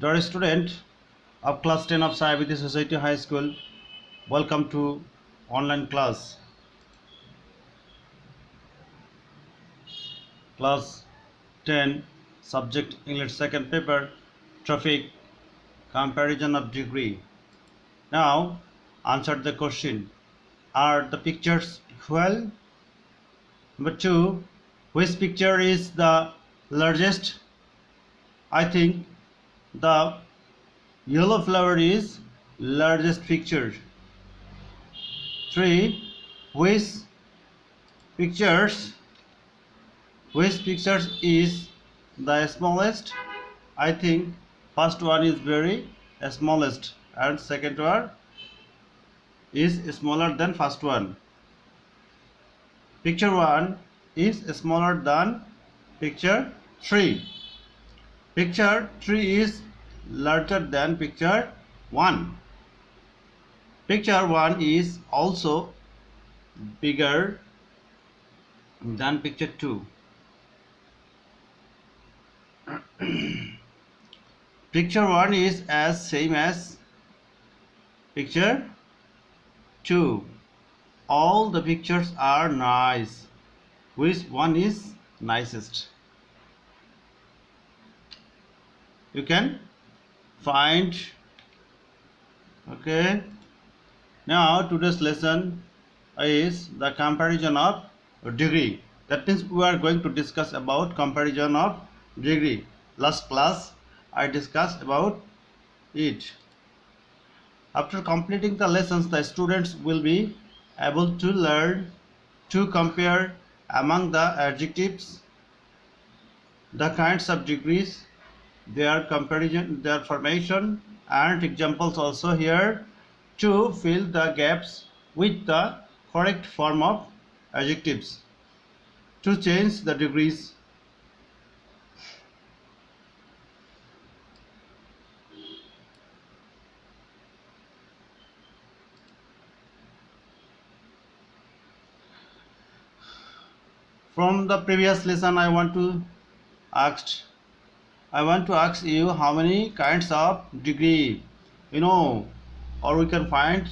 Dear student of class 10 of Sai Vidya Society High School, welcome to online class. Class 10 subject English second paper traffic comparison of degree. Now answer the question. Are the pictures equal? Number 2. Which picture is the largest? I think the yellow flower is largest picture. 3. Which pictures is the smallest? I think first one is very smallest and second one is smaller than first one. Picture 1 is smaller than picture 3. Picture 3 is larger than picture 1. Picture 1 is also bigger than picture 2. Picture 1 is as same as picture 2. All the pictures are nice. Which one is nicest? You can find. Okay. Now today's lesson is the comparison of degree. That means we are going to discuss about comparison of degree. Last class I discussed about it. After completing the lessons, the students will be able to learn to compare among the adjectives, the kinds of degrees, their comparison, their formation, and examples also here to fill the gaps with the correct form of adjectives to change the degrees. From the previous lesson, I want to ask you how many kinds of degree you know, or we can find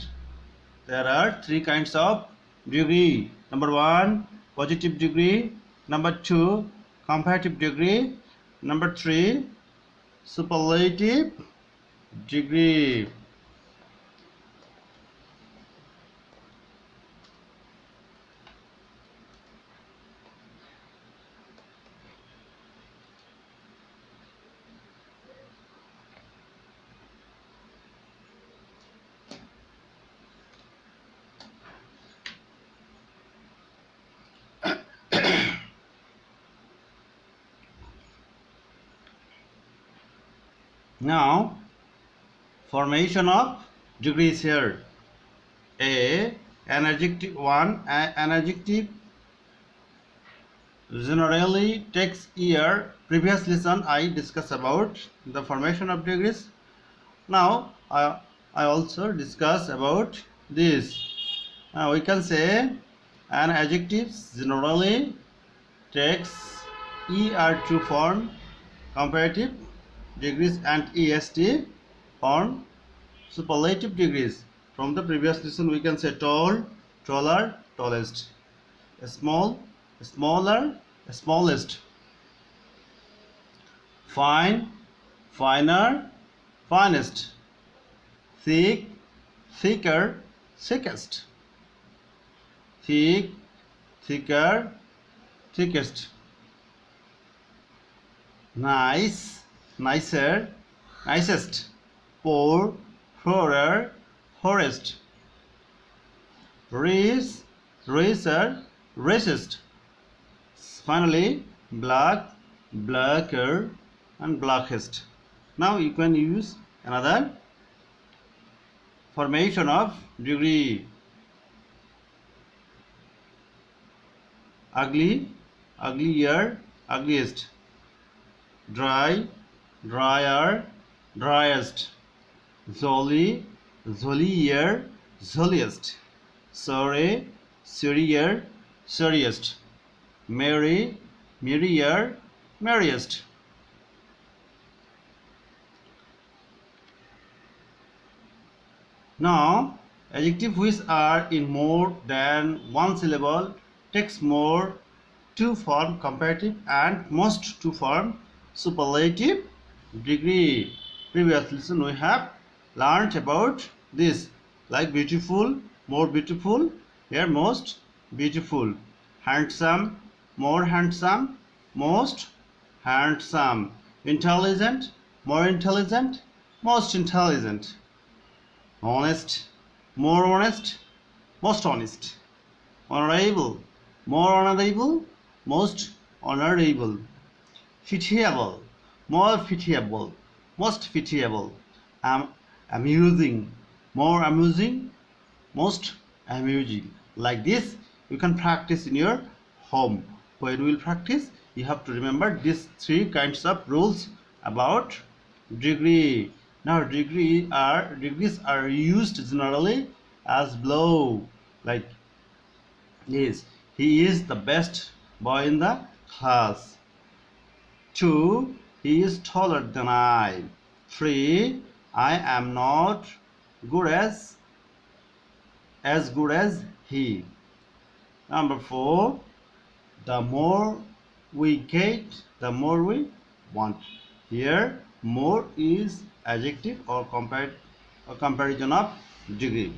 there are 3 kinds of degree. Number 1, positive degree. Number 2, comparative degree. Number 3, superlative degree. Now, formation of degrees here. An adjective generally takes year. Previous lesson I discussed about the formation of degrees. Now I also discuss about this. We can say an adjective generally takes er to form comparative degrees and est form superlative degrees. From the previous lesson we can say tall, taller, tallest, small, smaller, smallest, fine, finer, finest, thick, thicker, thickest, thick, thicker, thickest, nice, nicer, nicest, poor, poorer, poorest, rich, richer, richest, finally black, blacker, and blackest. Now you can use another formation of degree. Ugly, uglier, ugliest, dry, drier, driest, jolly, jollier, jolliest, sorry, sorrier, sorriest, merry, merrier, merriest. Now, adjectives which are in more than one syllable takes more to form comparative and most to form superlative degree. Previous lesson we have learned about this, like beautiful, more beautiful, here most beautiful, handsome, more handsome, most handsome, intelligent, more intelligent, most intelligent, honest, more honest, most honest, honorable, more honorable, most honorable, pitiable, more pitiable, most pitiable, amusing, more amusing, most amusing. Like this, you can practice in your home. When you will practice, you have to remember these three kinds of rules about degree. Now, degrees are used generally as below. Like this, he is the best boy in the class. 2. He is taller than I. 3. I am not good as good as he. Number 4. The more we get, the more we want. Here, more is adjective or comparison of degree.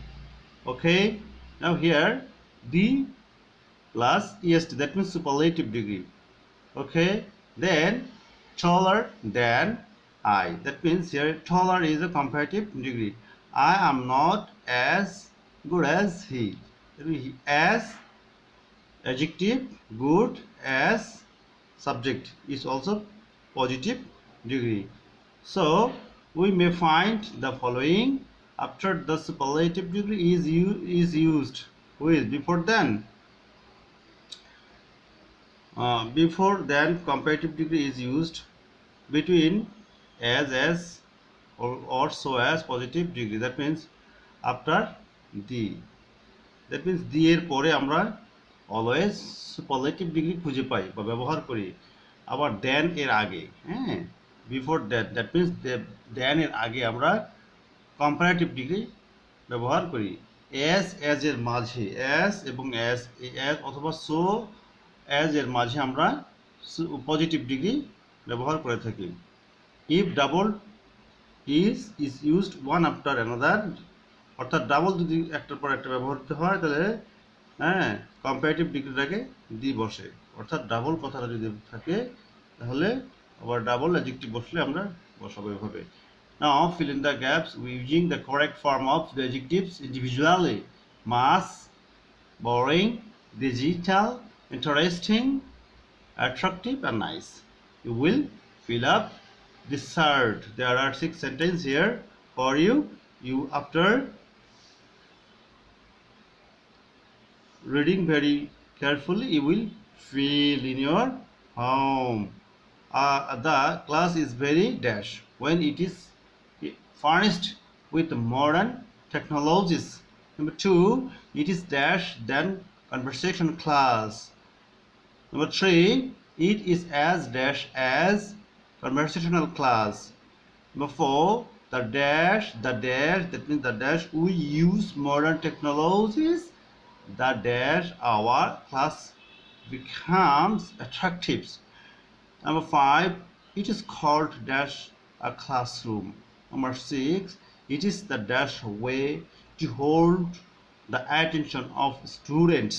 Okay. Now here, the plus est, that means superlative degree. Okay. Then taller than I. That means here taller is a comparative degree. I am not as good as he. As adjective, good as subject is also positive degree. So we may find the following after the superlative degree is used with before than comparative degree is used between as or so as positive degree. That means after the, that means the এর পরে আমরা always superlative degree খুঁজে পাই বা ব্যবহার করি। আবার দেন এর আগে, হ্যাঁ, বিফোর দ্যাট, দ্যাট মিন্স দেন এর আগে আমরা কম্পারেটিভ ডিগ্রি ব্যবহার করি। এজ এর মাঝে, এজ এবং এজ অথবা সো এজ এর মাঝে আমরা পজিটিভ ডিগ্রি ব্যবহার করে থাকি। If double is used one after another, অর্থাৎ ডাবল যদি একটার পর একটা ব্যবহৃত হয় তাহলে হ্যাঁ কম্পারেটিভ ডিগ্রিটাকে দি বসে, অর্থাৎ ডাবল কথাটা যদি থাকে তাহলে আবার ডাবল অ্যাডজেক্টিভ বসলে আমরা বসাবো এভাবে। Now fill in the gaps using the correct form of the adjectives individually. Mass, boring, digital, interesting, attractive and nice. You will fill up this third. There are 6 sentences here for you. You after reading very carefully, you will feel in your home. The class is very dash when it is furnished with modern technologies. Number 2, it is dash than conversation class. Number 3, it is as dash as conversational class. Number 4, the dash, that means the dash we use modern technologies, the dash our class becomes attractive. Number 5, it is called dash a classroom. Number 6, it is the dash way to hold the attention of students.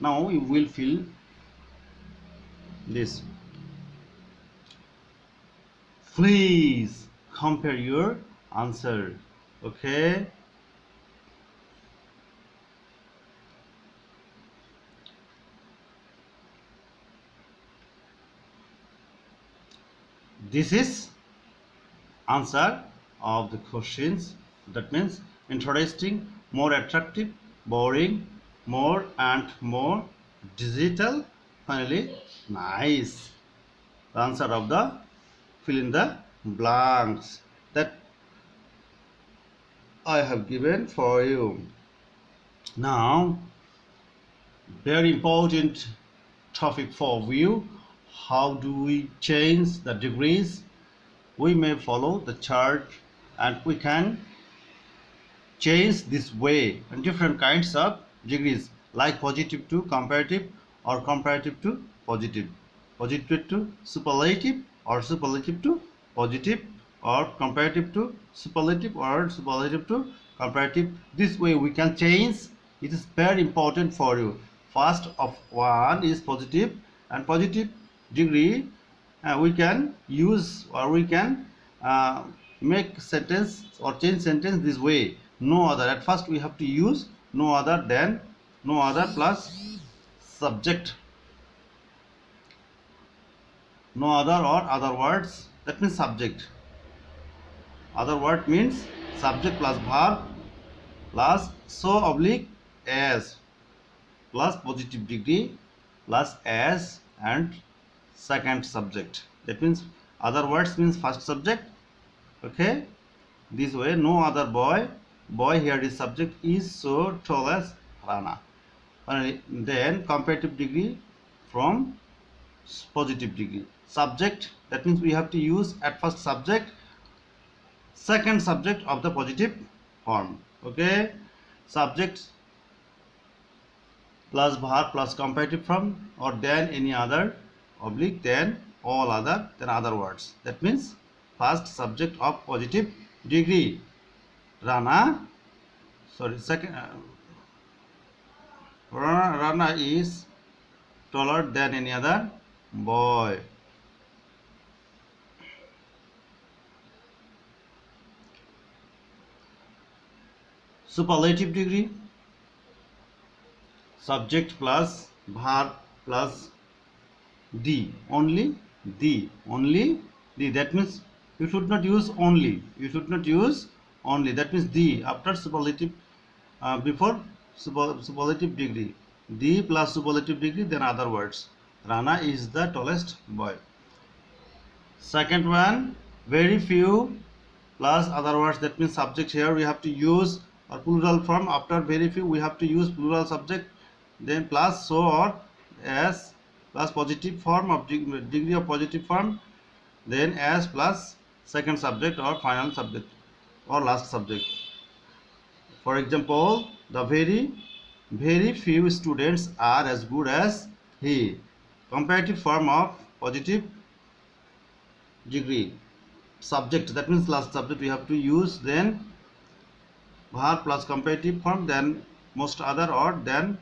Now you will fill this. Please compare your answer. Okay. This is answer of the questions. That means interesting, more attractive, boring, more and more, digital, finally nice. The answer of the fill in the blanks that I have given for you. Now, very important topic for you. How do we change the degrees? We may follow the chart and we can change this way, and different kinds of degrees like positive to comparative or comparative to positive, positive to superlative or superlative to positive, or comparative to superlative or superlative to comparative. This way we can change. It is very important for you. First of one is positive, and positive degree we can use, or we can uh, make sentence or change sentence this way. No other. At first we have to use no other than, no other plus subject, no other or other words, that means subject. Other word means subject plus verb plus so oblique as plus positive degree plus as and second subject. That means other words means first subject. Okay, this way. No other boy, boy here is subject, is so tall as Rana. And then comparative degree from positive degree. Subject, that means we have to use at first subject, second subject of the positive form. Okay, subject plus verb plus comparative form, or then any other oblique then all other then other words. That means first subject of positive degree. Rana, sorry, second Rana is taller than any other boy. Superlative degree, subject plus verb plus the, only the, that means you should not use only, you should not use only, that means the after superlative, before superlative degree, the plus superlative degree then other words. Rana is the tallest boy. Second one, very few plus other words, that means subject. Here we have to use or plural form. After very few we have to use plural subject, then plus so or as plus positive form of degree of positive form, then as plus second subject or final subject or last subject. For example, the very few students are as good as he. Comparative form of positive degree. Subject, that means last subject we have to use, then verb plus comparative form, then most other, or then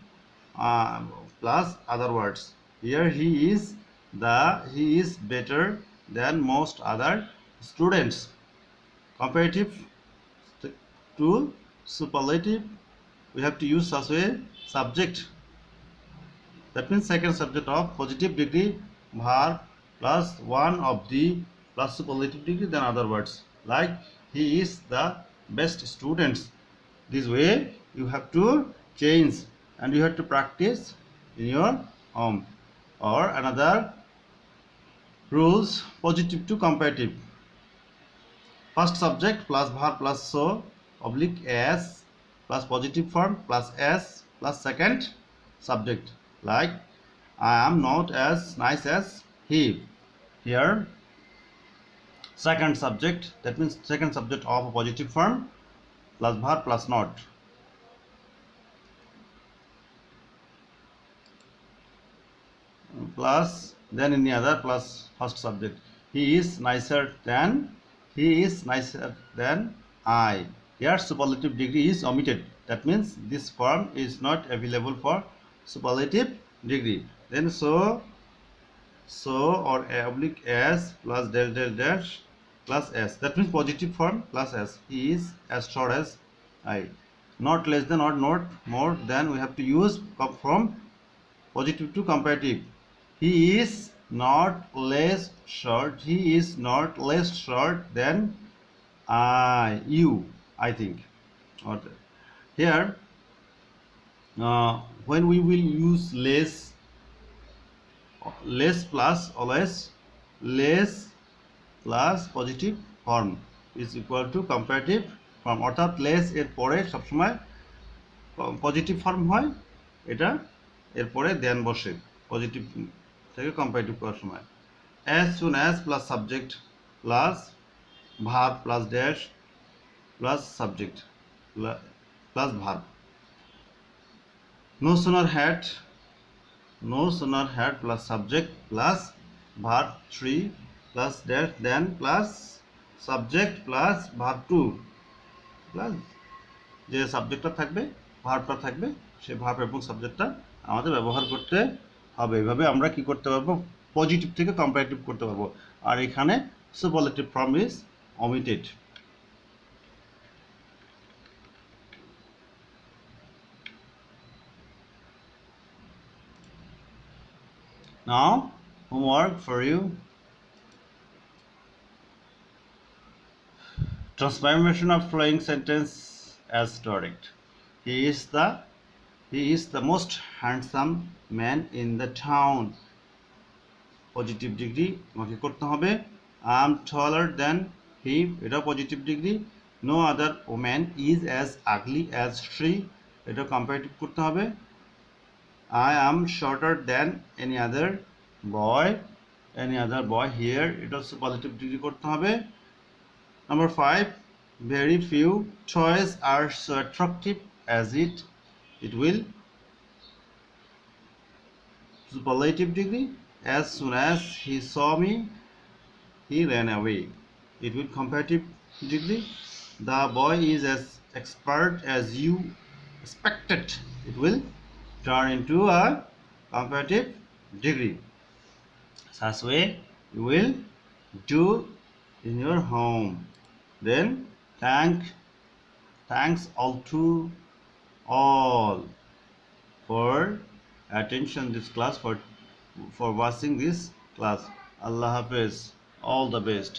plus other words. Here he is better than most other students. Comparative to superlative we have to use such a subject, that means second subject of positive degree, verb plus one of the plus superlative degree then other words, like he is the best students. This way you have to change, and you have to practice in your home. Or another rules, positive to comparative, first subject plus verb plus so oblique as plus positive form plus s plus second subject, like I am not as nice as he. Here second subject, that means second subject of a positive form plus verb plus not. Plus then any other plus first subject. He is nicer than, he is nicer than I. Here superlative degree is omitted. That means this form is not available for superlative degree. Then so or oblique s plus del del dash plus s. That means positive form plus s. He is as short as I. Not less than or not more than, we have to use from positive to comparative. He is not less short. He is not less short than you, I think. Or here, when we will use less plus always, less plus positive form is equal to comparative form, অর্থাৎ less এর পরে সবসময় positive form হয়, এটা এরপরে দেন বসে positive থেকে comparative করার সময়। as soon as plus subject plus verb plus dash plus subject, plus verb. No sooner had plus subject plus verb 3 plus that then plus subject plus verb 2 plus যে সাবজেক্টটা থাকবে ভার্বটা থাকবে সেই ভার্ব এবং সাবজেক্টটা আমাদের ব্যবহার করতে হবে। এইভাবে আমরা কি করতে পারবো, পজিটিভ থেকে কম্পারেটিভ করতে পারবো। আর এখানে superlative form is omitted. Now homework for you. Transformation of flowing sentence as direct. He is the most handsome man in the town. Positive degree আমাকে করতে হবে। I am taller than him, এটা positive degree. No other woman is as ugly as she, এটা comparative করতে হবে। I am shorter than any other boy here, এটা হচ্ছে positive degree করতে হবে। Number 5, very few toys are so attractive as it will superlative degree. As soon as he saw me he ran away, it will comparative degree. The boy is as expert as you expected, it will turn into a comparative degree. Such way you will do in your home. Then thanks all for attention this class, for watching this class. Allah Hafiz, all the best.